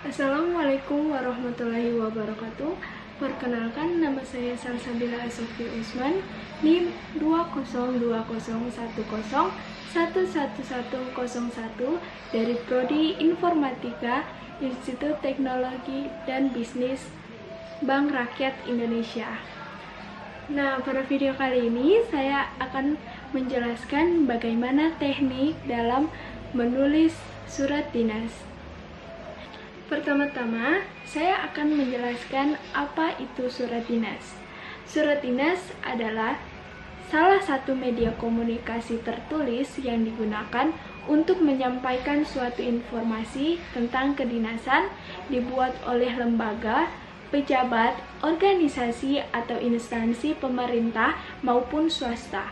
Assalamualaikum warahmatullahi wabarakatuh. Perkenalkan, nama saya Salsabila Sofi Usman, NIM 20201011101 dari Prodi Informatika Institut Teknologi dan Bisnis Bank Rakyat Indonesia. Nah, pada video kali ini saya akan menjelaskan bagaimana teknik dalam menulis surat dinas. Pertama-tama, saya akan menjelaskan apa itu surat dinas. Surat dinas adalah salah satu media komunikasi tertulis yang digunakan untuk menyampaikan suatu informasi tentang kedinasan, dibuat oleh lembaga, pejabat, organisasi, atau instansi pemerintah maupun swasta.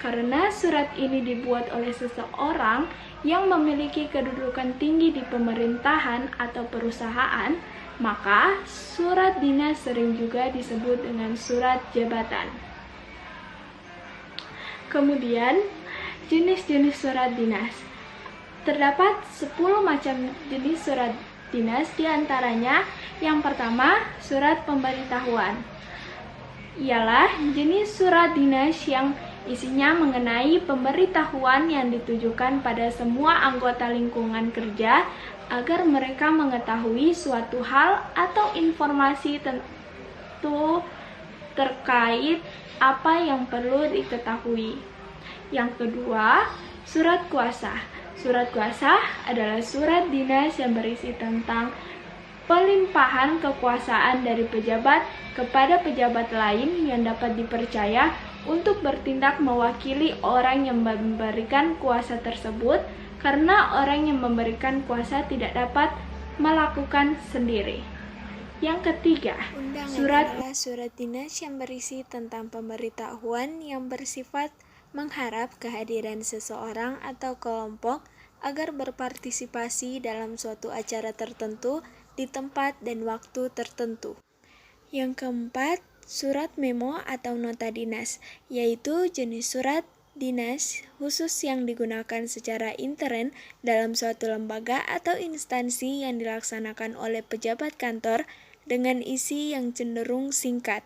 Karena surat ini dibuat oleh seseorang yang memiliki kedudukan tinggi di pemerintahan atau perusahaan, maka surat dinas sering juga disebut dengan surat jabatan. Kemudian, jenis-jenis surat dinas. Terdapat 10 macam jenis surat dinas, diantaranya yang pertama, surat pemberitahuan. Ialah jenis surat dinas yang isinya mengenai pemberitahuan yang ditujukan pada semua anggota lingkungan kerja agar mereka mengetahui suatu hal atau informasi terkait apa yang perlu diketahui. Yang kedua, surat kuasa. Surat kuasa adalah surat dinas yang berisi tentang pelimpahan kekuasaan dari pejabat kepada pejabat lain yang dapat dipercaya untuk bertindak mewakili orang yang memberikan kuasa tersebut, karena orang yang memberikan kuasa tidak dapat melakukan sendiri. Yang ketiga, surat dinas yang berisi tentang pemberitahuan yang bersifat mengharap kehadiran seseorang atau kelompok agar berpartisipasi dalam suatu acara tertentu di tempat dan waktu tertentu. Yang keempat, surat memo atau nota dinas, yaitu jenis surat dinas khusus yang digunakan secara intern dalam suatu lembaga atau instansi yang dilaksanakan oleh pejabat kantor dengan isi yang cenderung singkat.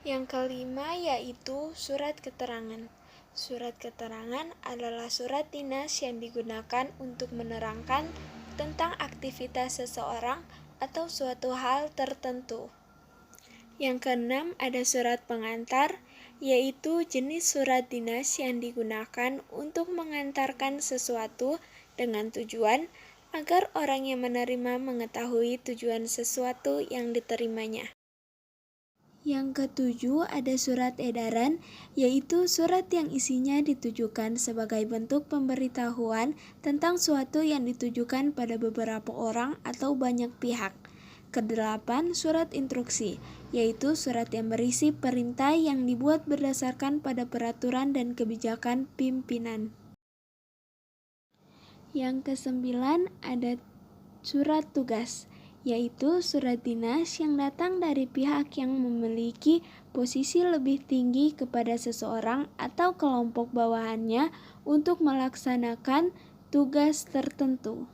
Yang kelima yaitu surat keterangan. Surat keterangan adalah surat dinas yang digunakan untuk menerangkan tentang aktivitas seseorang atau suatu hal tertentu. Yang keenam ada surat pengantar, yaitu jenis surat dinas yang digunakan untuk mengantarkan sesuatu dengan tujuan agar orang yang menerima mengetahui tujuan sesuatu yang diterimanya. Yang ketujuh ada surat edaran, yaitu surat yang isinya ditujukan sebagai bentuk pemberitahuan tentang suatu yang ditujukan pada beberapa orang atau banyak pihak. Kedelapan, surat instruksi, yaitu surat yang berisi perintah yang dibuat berdasarkan pada peraturan dan kebijakan pimpinan. Yang kesembilan ada surat tugas, yaitu surat dinas yang datang dari pihak yang memiliki posisi lebih tinggi kepada seseorang atau kelompok bawahannya untuk melaksanakan tugas tertentu.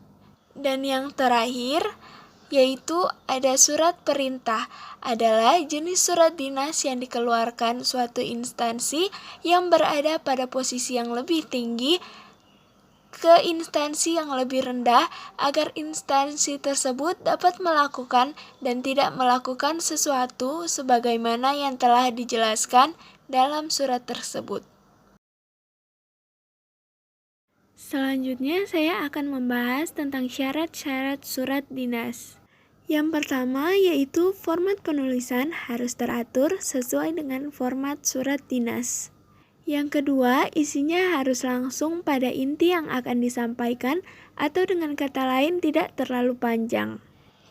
Dan yang terakhir yaitu ada surat perintah, adalah jenis surat dinas yang dikeluarkan suatu instansi yang berada pada posisi yang lebih tinggi ke instansi yang lebih rendah agar instansi tersebut dapat melakukan dan tidak melakukan sesuatu sebagaimana yang telah dijelaskan dalam surat tersebut. Selanjutnya saya akan membahas tentang syarat-syarat surat dinas. Yang pertama yaitu format penulisan harus teratur sesuai dengan format surat dinas. Yang kedua, isinya harus langsung pada inti yang akan disampaikan atau dengan kata lain tidak terlalu panjang.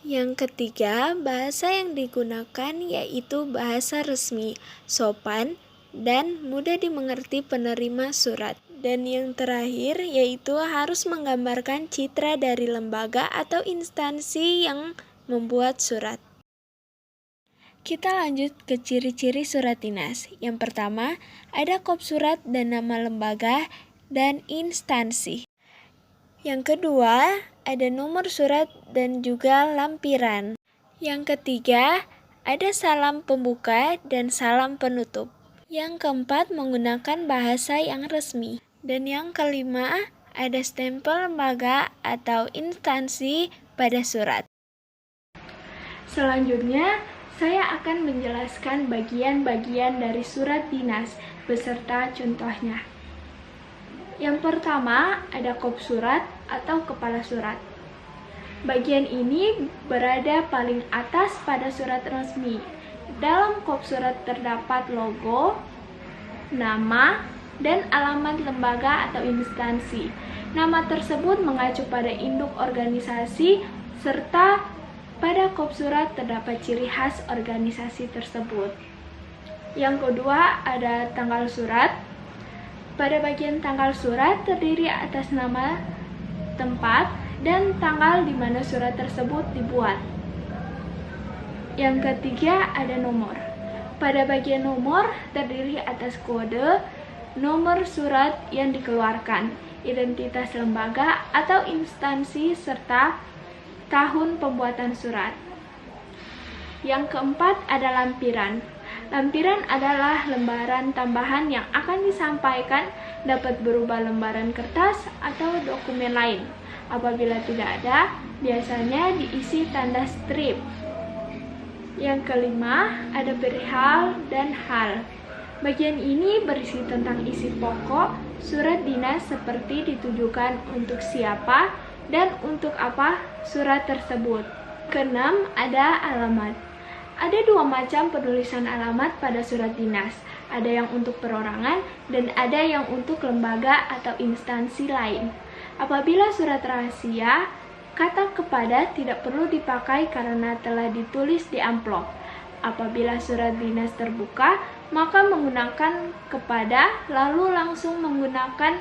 Yang ketiga, bahasa yang digunakan yaitu bahasa resmi, sopan, dan mudah dimengerti penerima surat. Dan yang terakhir yaitu harus menggambarkan citra dari lembaga atau instansi yang membuat surat. Kita lanjut ke ciri-ciri surat dinas. Yang pertama, ada kop surat dan nama lembaga dan instansi. Yang kedua, ada nomor surat dan juga lampiran. Yang ketiga, ada salam pembuka dan salam penutup. Yang keempat, menggunakan bahasa yang resmi. Dan yang kelima, ada stempel lembaga atau instansi pada surat. Selanjutnya, saya akan menjelaskan bagian-bagian dari surat dinas beserta contohnya. Yang pertama, ada kop surat atau kepala surat. Bagian ini berada paling atas pada surat resmi. Dalam kop surat terdapat logo, nama, dan alamat lembaga atau instansi. Nama tersebut mengacu pada induk organisasi serta pada kop surat terdapat ciri khas organisasi tersebut. Yang kedua, ada tanggal surat. Pada bagian tanggal surat terdiri atas nama, tempat, dan tanggal di mana surat tersebut dibuat. Yang ketiga, ada nomor. Pada bagian nomor terdiri atas kode, nomor surat yang dikeluarkan, identitas lembaga atau instansi, serta tahun pembuatan surat. Yang keempat, ada lampiran. Lampiran adalah lembaran tambahan yang akan disampaikan, dapat berupa lembaran kertas atau dokumen lain. Apabila tidak ada, biasanya diisi tanda strip. Yang kelima, ada perihal dan hal. Bagian ini berisi tentang isi pokok surat dinas seperti ditujukan untuk siapa dan untuk apa surat tersebut. Keenam, ada alamat. Ada dua macam penulisan alamat pada surat dinas. Ada yang untuk perorangan dan ada yang untuk lembaga atau instansi lain. Apabila surat rahasia, kata kepada tidak perlu dipakai karena telah ditulis di amplop. Apabila surat dinas terbuka, maka menggunakan kepada lalu langsung menggunakan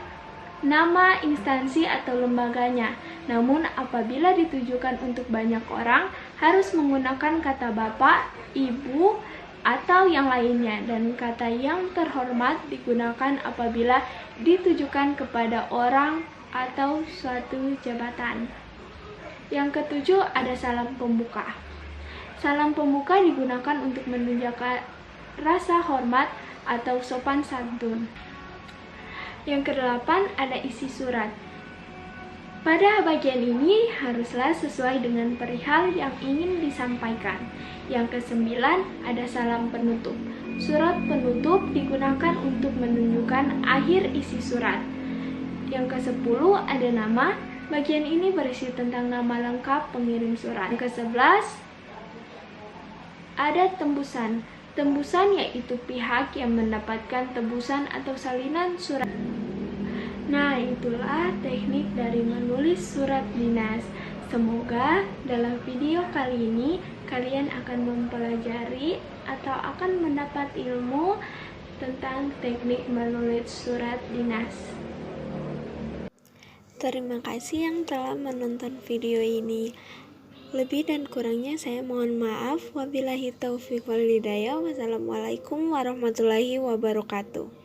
nama instansi atau lembaganya. Namun apabila ditujukan untuk banyak orang, harus menggunakan kata bapak, ibu, atau yang lainnya, dan kata yang terhormat digunakan apabila ditujukan kepada orang atau suatu jabatan. Yang ketujuh, ada salam pembuka. Salam pembuka digunakan untuk menunjukkan rasa hormat atau sopan santun. Yang kedelapan, ada isi surat. Pada bagian ini haruslah sesuai dengan perihal yang ingin disampaikan. Yang kesembilan, ada salam penutup. Surat penutup digunakan untuk menunjukkan akhir isi surat. Yang ke-10, ada nama. Bagian ini berisi tentang nama lengkap pengirim surat. Yang ke-11, ada tembusan. Tembusan yaitu pihak yang mendapatkan tebusan atau salinan surat. Nah, itulah teknik dari menulis surat dinas. Semoga dalam video kali ini kalian akan mempelajari atau akan mendapat ilmu tentang teknik menulis surat dinas. Terima kasih yang telah menonton video ini. Lebih dan kurangnya saya mohon maaf. Wabillahi taufiq wal hidayah. Wassalamualaikum warahmatullahi wabarakatuh.